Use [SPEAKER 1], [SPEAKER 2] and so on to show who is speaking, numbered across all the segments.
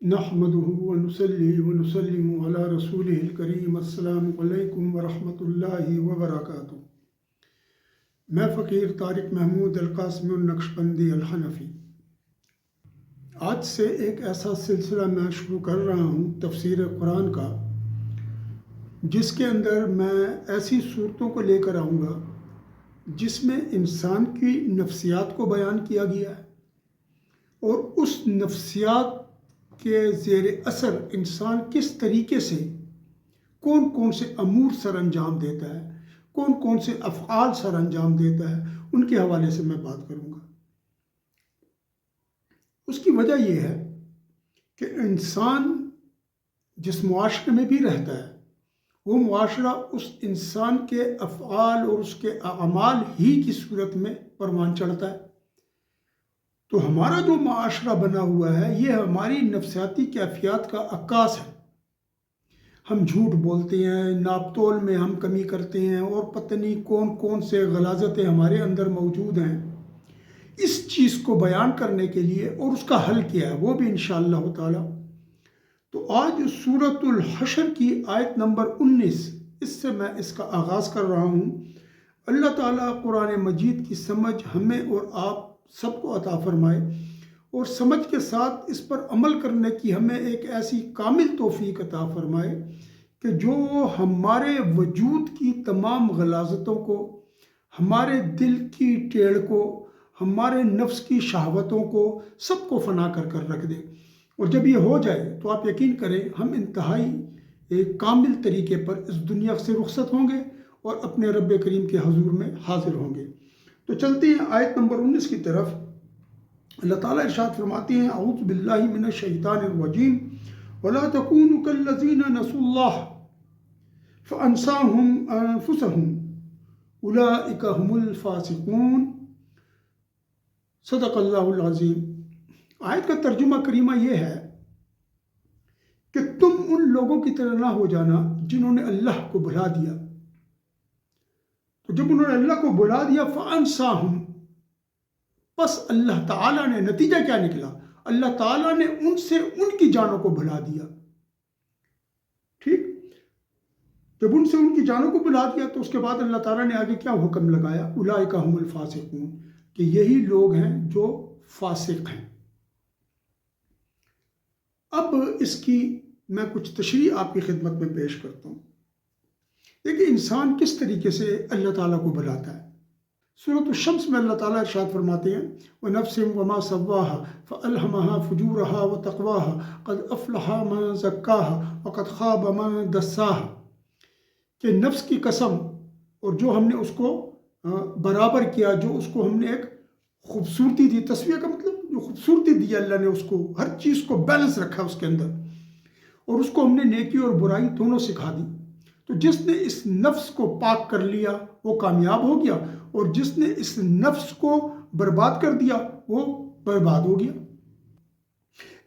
[SPEAKER 1] نحمده ونصلي ونسلم على رسوله الكريم السلام علیکم ورحمۃ اللہ وبرکاتہ۔ میں فقیر طارق محمود القاسمی النقشبندی الحنفی آج سے ایک ایسا سلسلہ میں شروع کر رہا ہوں تفسیر قرآن کا، جس کے اندر میں ایسی صورتوں کو لے کر آؤں گا جس میں انسان کی نفسیات کو بیان کیا گیا ہے، اور اس نفسیات کے زیر اثر انسان کس طریقے سے کون کون سے امور سر انجام دیتا ہے، کون کون سے افعال سر انجام دیتا ہے، ان کے حوالے سے میں بات کروں گا۔ اس کی وجہ یہ ہے کہ انسان جس معاشرے میں بھی رہتا ہے، وہ معاشرہ اس انسان کے افعال اور اس کے اعمال ہی کی صورت میں پروان چڑھتا ہے۔ تو ہمارا جو معاشرہ بنا ہوا ہے یہ ہماری نفسیاتی کیفیات کا عکاس ہے۔ ہم جھوٹ بولتے ہیں، ناپ تول میں ہم کمی کرتے ہیں، اور پتہ نہیں کون کون سے غلاظتیں ہمارے اندر موجود ہیں۔ اس چیز کو بیان کرنے کے لیے اور اس کا حل کیا ہے وہ بھی انشاءاللہ تعالی۔ تو آج سورۃ الحشر کی آیت نمبر 19، اس سے میں اس کا آغاز کر رہا ہوں۔ اللہ تعالیٰ قرآن مجید کی سمجھ ہمیں اور آپ سب کو عطا فرمائے، اور سمجھ کے ساتھ اس پر عمل کرنے کی ہمیں ایک ایسی کامل توفیق عطا فرمائے کہ جو ہمارے وجود کی تمام غلاظتوں کو، ہمارے دل کی ٹیڑھ کو، ہمارے نفس کی شہوتوں کو، سب کو فنا کر کر رکھ دے۔ اور جب یہ ہو جائے تو آپ یقین کریں ہم انتہائی ایک کامل طریقے پر اس دنیا سے رخصت ہوں گے اور اپنے رب کریم کے حضور میں حاضر ہوں گے۔ تو چلتے ہیں آیت نمبر 19 کی طرف۔ اللہ تعالیٰ ارشاد فرماتے ہیں: اعوذ باللہ من الشیطان الرجیم ولا تکونوا کالذین نسوا اللہ فانساہم انفسہم اولئک هم الفاسقون۔ صدق اللہ العظیم۔ آیت کا ترجمہ کریمہ یہ ہے کہ تم ان لوگوں کی طرح نہ ہو جانا جنہوں نے اللہ کو بھلا دیا۔ تو جب انہوں نے اللہ کو بھلا دیا فانساہم، بس اللہ تعالیٰ نے، نتیجہ کیا نکلا؟ اللہ تعالیٰ نے ان سے ان کی جانوں کو بھلا دیا۔ ٹھیک، جب ان سے ان کی جانوں کو بھلا دیا تو اس کے بعد اللہ تعالیٰ نے آگے کیا حکم لگایا؟ اولئک هم الفاسقون، کہ یہی لوگ ہیں جو فاسق ہیں۔ اب اس کی میں کچھ تشریح آپ کی خدمت میں پیش کرتا ہوں۔ دیکھیں انسان کس طریقے سے اللہ تعالیٰ کو بلاتا ہے۔ سورۃ الشمس میں اللہ تعالیٰ ارشاد فرماتے ہیں: وَنَفْسٍ وَمَا سَوَّاهَا فَأَلْهَمَهَا فُجُورَهَا وَتَقْوَاهَا قَدْ أَفْلَحَ مَن زَكَّاهَا وَقَدْ خَابَ مَن دَسَّاهَا، کہ نفس کی قسم، اور جو ہم نے اس کو برابر کیا، جو اس کو ہم نے ایک خوبصورتی دی، تصویر کا مطلب جو خوبصورتی دی اللہ نے، اس کو ہر چیز کو بیلنس رکھا اس کے اندر، اور اس کو ہم نے نیکی اور برائی دونوں سکھا دی۔ تو جس نے اس نفس کو پاک کر لیا وہ کامیاب ہو گیا، اور جس نے اس نفس کو برباد کر دیا وہ برباد ہو گیا۔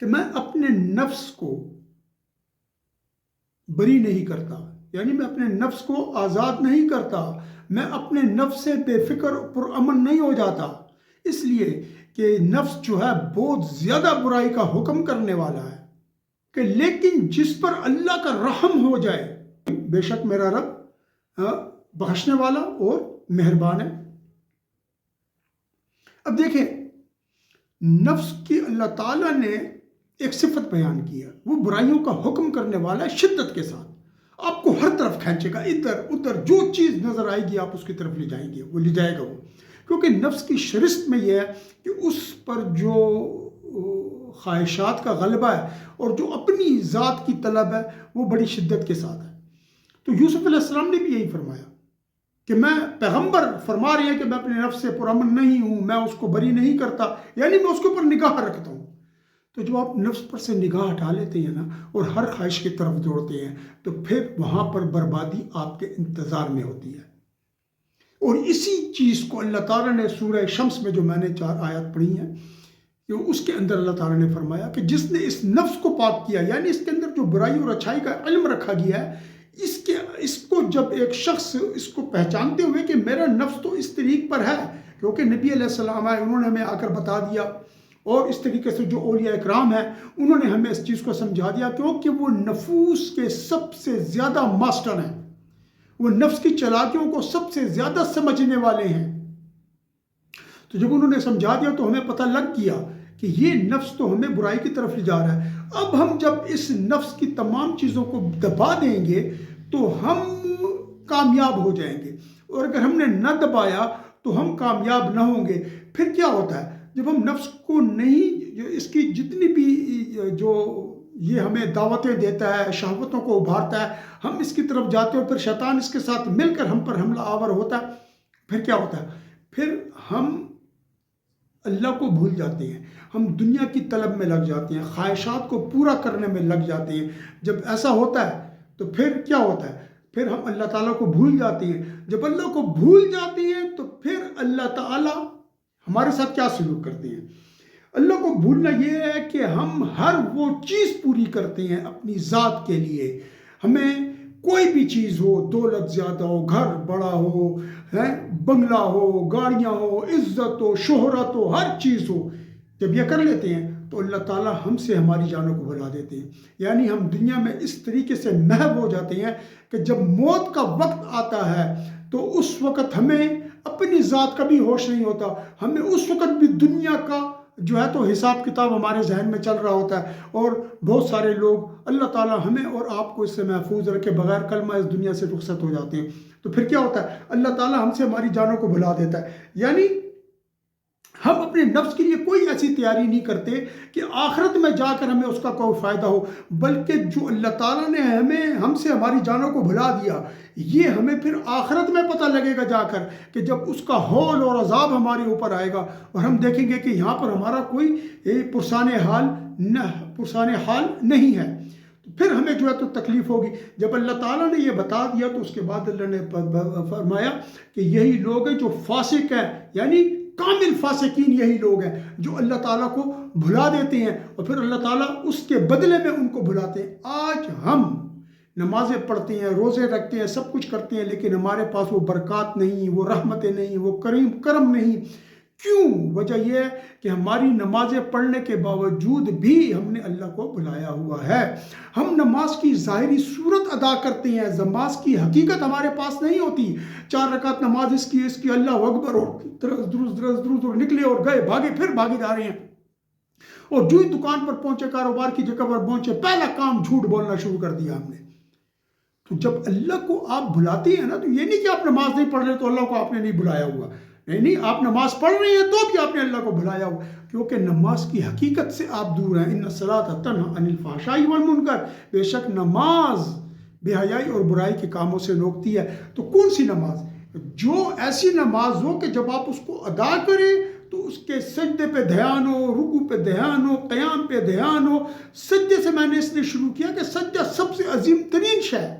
[SPEAKER 1] کہ میں اپنے نفس کو بری نہیں کرتا، یعنی میں اپنے نفس کو آزاد نہیں کرتا، میں اپنے نفس سے بے فکر پرامن نہیں ہو جاتا، اس لیے کہ نفس جو ہے بہت زیادہ برائی کا حکم کرنے والا ہے۔ کہ لیکن جس پر اللہ کا رحم ہو جائے، بے شک میرا رب بخشنے والا اور مہربان ہے۔ اب دیکھیں نفس کی اللہ تعالیٰ نے ایک صفت بیان کی ہے، وہ برائیوں کا حکم کرنے والا ہے شدت کے ساتھ، آپ کو ہر طرف کھینچے گا، ادھر ادھر جو چیز نظر آئے گی آپ اس کی طرف لے جائیں گے، وہ لے جائے گا وہ، کیونکہ نفس کی شرست میں یہ ہے کہ اس پر جو خواہشات کا غلبہ ہے اور جو اپنی ذات کی طلب ہے وہ بڑی شدت کے ساتھ ہے۔ تو یوسف علیہ السلام نے بھی یہی فرمایا کہ میں پیغمبر فرما رہی ہیں کہ میں اپنے نفس سے پرامن نہیں ہوں، میں اس کو بری نہیں کرتا، یعنی میں اس کے اوپر نگاہ رکھتا ہوں۔ تو جب آپ نفس پر سے نگاہ ہٹا لیتے ہیں نا اور ہر خواہش کی طرف دوڑتے ہیں تو پھر وہاں پر بربادی آپ کے انتظار میں ہوتی ہے۔ اور اسی چیز کو اللہ تعالیٰ نے سورہ شمس میں جو میں نے 4 آیات پڑھی ہیں، اس کے اندر اللہ تعالیٰ نے فرمایا کہ جس نے اس نفس کو پاک کیا، یعنی اس کے اندر جو برائی اور اچھائی کا علم رکھا گیا ہے، اس کو جب ایک شخص اس کو پہچانتے ہوئے کہ میرا نفس تو اس طریق پر ہے، کیونکہ نبی علیہ السلام آئے، انہوں نے ہمیں آ کر بتا دیا، اور اس طریقے سے جو اولیاء اکرام ہیں انہوں نے ہمیں اس چیز کو سمجھا دیا، کیونکہ وہ نفوس کے سب سے زیادہ ماسٹر ہیں، وہ نفس کی چالاکیوں کو سب سے زیادہ سمجھنے والے ہیں۔ تو جب انہوں نے سمجھا دیا تو ہمیں پتہ لگ گیا کہ یہ نفس تو ہمیں برائی کی طرف لے جا رہا ہے۔ اب ہم جب اس نفس کی تمام چیزوں کو دبا دیں گے تو ہم کامیاب ہو جائیں گے، اور اگر ہم نے نہ دبایا تو ہم کامیاب نہ ہوں گے۔ پھر کیا ہوتا ہے جب ہم نفس کو نہیں، اس کی جتنی بھی جو یہ ہمیں دعوتیں دیتا ہے، شہوتوں کو ابھارتا ہے، ہم اس کی طرف جاتے ہیں، پھر شیطان اس کے ساتھ مل کر ہم پر حملہ آور ہوتا ہے۔ پھر کیا ہوتا ہے؟ پھر ہم اللہ کو بھول جاتے ہیں، ہم دنیا کی طلب میں لگ جاتے ہیں، خواہشات کو پورا کرنے میں لگ جاتے ہیں۔ جب ایسا ہوتا ہے تو پھر کیا ہوتا ہے؟ پھر ہم اللہ تعالیٰ کو بھول جاتے ہیں۔ جب اللہ کو بھول جاتے ہیں تو پھر اللہ تعالیٰ ہمارے ساتھ کیا سلوک کرتے ہیں؟ اللہ کو بھولنا یہ ہے کہ ہم ہر وہ چیز پوری کرتے ہیں اپنی ذات کے لیے۔ ہمیں کوئی بھی چیز ہو، دولت زیادہ ہو، گھر بڑا ہو، بنگلہ ہو، گاڑیاں ہو، عزت ہو، شہرت ہو، ہر چیز ہو، جب یہ کر لیتے ہیں تو اللہ تعالیٰ ہم سے ہماری جانوں کو بھلا دیتے ہیں۔ یعنی ہم دنیا میں اس طریقے سے محو ہو جاتے ہیں کہ جب موت کا وقت آتا ہے تو اس وقت ہمیں اپنی ذات کا بھی ہوش نہیں ہوتا، ہمیں اس وقت بھی دنیا کا جو ہے تو حساب کتاب ہمارے ذہن میں چل رہا ہوتا ہے، اور بہت سارے لوگ، اللہ تعالیٰ ہمیں اور آپ کو اس سے محفوظ رکھے، بغیر کلمہ اس دنیا سے رخصت ہو جاتے ہیں۔ تو پھر کیا ہوتا ہے؟ اللہ تعالیٰ ہم سے ہماری جانوں کو بھلا دیتا ہے۔ یعنی ہم اپنے نفس کے لیے کوئی ایسی تیاری نہیں کرتے کہ آخرت میں جا کر ہمیں اس کا کوئی فائدہ ہو، بلکہ جو اللہ تعالیٰ نے ہم سے ہماری جانوں کو بھلا دیا، یہ ہمیں پھر آخرت میں پتہ لگے گا جا کر، کہ جب اس کا ہول اور عذاب ہمارے اوپر آئے گا اور ہم دیکھیں گے کہ یہاں پر ہمارا کوئی پرسان حال نہیں ہے، تو پھر ہمیں جو ہے تو تکلیف ہوگی۔ جب اللہ تعالیٰ نے یہ بتا دیا تو اس کے بعد اللہ نے فرمایا کہ یہی لوگ ہیں جو فاسق ہیں، یعنی کامل فاسقین یہی لوگ ہیں جو اللہ تعالیٰ کو بھلا دیتے ہیں، اور پھر اللہ تعالیٰ اس کے بدلے میں ان کو بھلاتے ہیں۔ آج ہم نمازیں پڑھتے ہیں، روزے رکھتے ہیں، سب کچھ کرتے ہیں، لیکن ہمارے پاس وہ برکات نہیں، وہ رحمتیں نہیں، وہ کرم نہیں۔ کیوں؟ وجہ یہ ہے کہ ہماری نمازیں پڑھنے کے باوجود بھی ہم نے اللہ کو بھلایا ہوا ہے۔ ہم نماز کی ظاہری صورت ادا کرتے ہیں، نماز کی حقیقت ہمارے پاس نہیں ہوتی۔ 4 رکعت نماز اس کی اللہ اکبر، اور درست نکلے اور گئے، پھر بھاگے جا رہے ہیں، اور جو ہی دکان پر پہنچے، کاروبار کی جگہ پر پہنچے، پہلا کام جھوٹ بولنا شروع کر دیا ہم نے۔ تو جب اللہ کو آپ بھلاتے ہیں نا، تو یہ نہیں کہ آپ نماز نہیں پڑھ رہے تو اللہ کو آپ نے نہیں بھلایا ہوا، نہیں، آپ نماز پڑھ رہے ہیں تو بھی آپ نے اللہ کو بھلایا ہوا، کیونکہ نماز کی حقیقت سے آپ دور ہیں۔ ان الصلاۃ تنہی عن الفحشاء والمنکر، بے شک نماز بے حیائی اور برائی کے کاموں سے روکتی ہے۔ تو کون سی نماز؟ جو ایسی نماز ہو کہ جب آپ اس کو ادا کریں تو اس کے سجدے پہ دھیان ہو، رکوع پہ دھیان ہو، قیام پہ دھیان ہو۔ سجدے سے میں نے اس لیے شروع کیا کہ سجدہ سب سے عظیم ترین شے ہے۔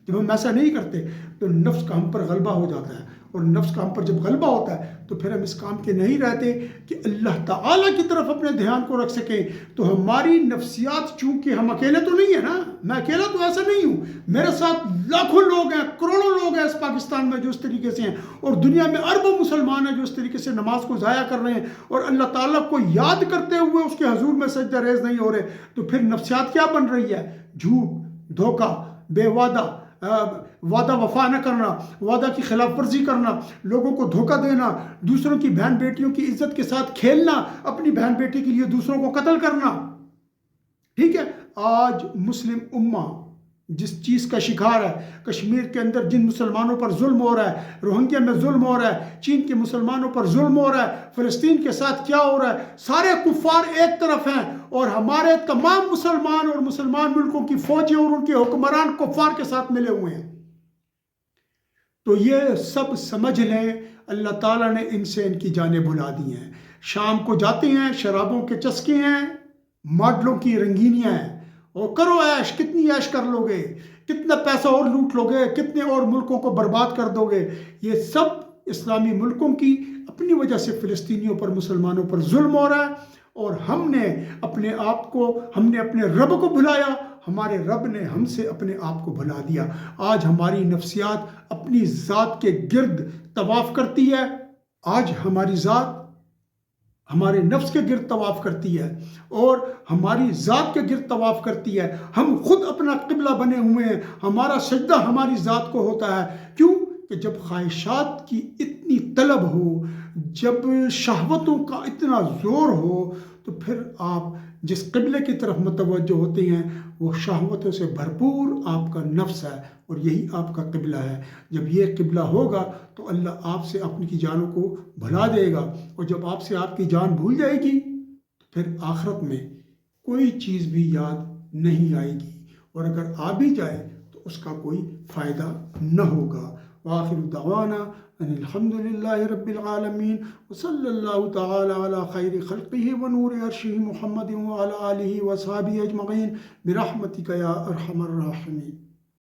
[SPEAKER 1] جب ہم ایسا نہیں کرتے تو نفس کا ہم پر غلبہ ہو جاتا ہے، اور نفس کا ہم پر جب غلبہ ہوتا ہے تو پھر ہم اس کام کے نہیں رہتے کہ اللہ تعالیٰ کی طرف اپنے دھیان کو رکھ سکیں۔ تو ہماری نفسیات، چونکہ ہم اکیلے تو نہیں ہیں نا، میں اکیلا تو ایسا نہیں ہوں، میرے ساتھ لاکھوں لوگ ہیں، کروڑوں لوگ ہیں اس پاکستان میں جو اس طریقے سے ہیں، اور دنیا میں اربوں مسلمان ہیں جو اس طریقے سے نماز کو ضائع کر رہے ہیں اور اللہ تعالیٰ کو یاد کرتے ہوئے اس کے حضور میں سجدہ ریز نہیں ہو رہے۔ تو پھر نفسیات کیا بن رہی ہے؟ جھوٹ، دھوکہ، بے وعدہ وفا نہ کرنا، وعدہ کی خلاف ورزی کرنا، لوگوں کو دھوکہ دینا، دوسروں کی بہن بیٹیوں کی عزت کے ساتھ کھیلنا، اپنی بہن بیٹی کے لیے دوسروں کو قتل کرنا۔ ٹھیک ہے، آج مسلم امہ جس چیز کا شکار ہے، کشمیر کے اندر جن مسلمانوں پر ظلم ہو رہا ہے، روہنگیا میں ظلم ہو رہا ہے، چین کے مسلمانوں پر ظلم ہو رہا ہے، فلسطین کے ساتھ کیا ہو رہا ہے، سارے کفار ایک طرف ہیں اور ہمارے تمام مسلمان اور مسلمان ملکوں کی فوجیں اور ان کے حکمران کفار کے ساتھ ملے ہوئے ہیں۔ تو یہ سب سمجھ لیں اللہ تعالیٰ نے ان سے ان کی جانیں بھلا دی ہیں۔ شام کو جاتے ہیں، شرابوں کے چسکے ہیں، ماڈلوں کی رنگینیاں ہیں، اور کرو عیش، کتنی عیش کر لو گے، کتنا پیسہ اور لوٹ لو گے، کتنے اور ملکوں کو برباد کر دو گے۔ یہ سب اسلامی ملکوں کی اپنی وجہ سے فلسطینیوں پر، مسلمانوں پر ظلم ہو رہا ہے، اور ہم نے اپنے آپ کو، ہم نے اپنے رب کو بھلایا، ہمارے رب نے ہم سے اپنے آپ کو بھلا دیا۔ آج ہماری نفسیات اپنی ذات کے گرد طواف کرتی ہے، آج ہماری ذات ہمارے نفس کے گرد طواف کرتی ہے اور ہماری ذات کے گرد طواف کرتی ہے. ہم خود اپنا قبلہ بنے ہوئے ہیں. ہمارا سجدہ ہماری ذات کو ہوتا ہے. کیوں کہ جب خواہشات کی اتنی طلب ہو، جب شہوتوں کا اتنا زور ہو، تو پھر آپ جس قبلے کی طرف متوجہ ہوتے ہیں وہ شہوتوں سے بھرپور آپ کا نفس ہے، اور یہی آپ کا قبلہ ہے. جب یہ قبلہ ہوگا تو اللہ آپ سے اپنی کی جانوں کو بھلا دے گا، اور جب آپ سے آپ کی جان بھول جائے گی تو پھر آخرت میں کوئی چیز بھی یاد نہیں آئے گی، اور اگر آ بھی جائے تو اس کا کوئی فائدہ نہ ہوگا. وآخر دعوانا ان الحمد للہ رب العالمین، وصلی اللہ تعالی علی خیر خلقہ ونور عرشہ محمد وعلی آلہ وصحبہ اجمعین برحمتک یا ارحم الراحمین.